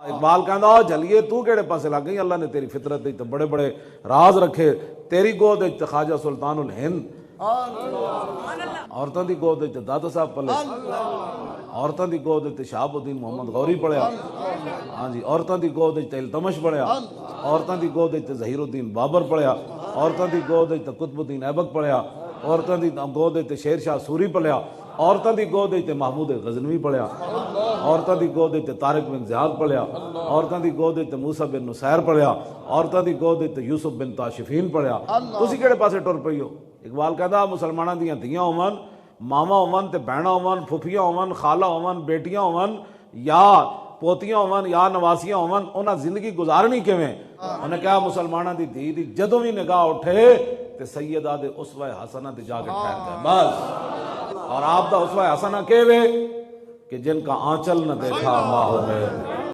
इकबाल कहता जलिए तू केड़े पासे लग गई, अल्लाह ने तेरी फितरत दी तो बड़े बड़े राज रखे। तेरी गोद ख्वाजा सुल्तानुल हिंद, औरतों की गोद दादा साहब पले, औरतों की गोद शहाबुद्दीन मोहम्मद गौरी पढ़िया, हाँ जी, औरतों की गोद इल्तमश पढ़िया, औरतों की गोद जहीरुद्दीन बाबर पढ़िया, औरतों की गोद कुतुबुद्दीन ऐबक पढ़िया, औरतों की गोद शेर शाह सूरी पढ़िया, औरतों की गोद महमूद गजनवी पढ़िया, औरतों की गोद तारिक बिन ज़ियाद पढ़िया, औरतों की गोद मूसा बिन नुसैर पढ़िया, औरतों की गोद यूसुफ बिन ताशिफीन पढ़िया। तुसी केड़े पासे टुर पई हो? इकबाल कहता मुसलमानों दी धियां होवन, मामा होवन ते भैणां होवन, फुफियां होवन, खाला होवन, बेटियां होवन या पोतियां होवन या नवासियां होवन, उन्हें जिंदगी गुजारनी किवें? उन्हें कहा मुसलमानों की धी दी जदों भी निगाह उठे तो सैयदा दे उसवा हसना ते जाके ठहर जाए बस। और आप दा उसवा हसना केवे कि जिनका आंचल न देखा माहो में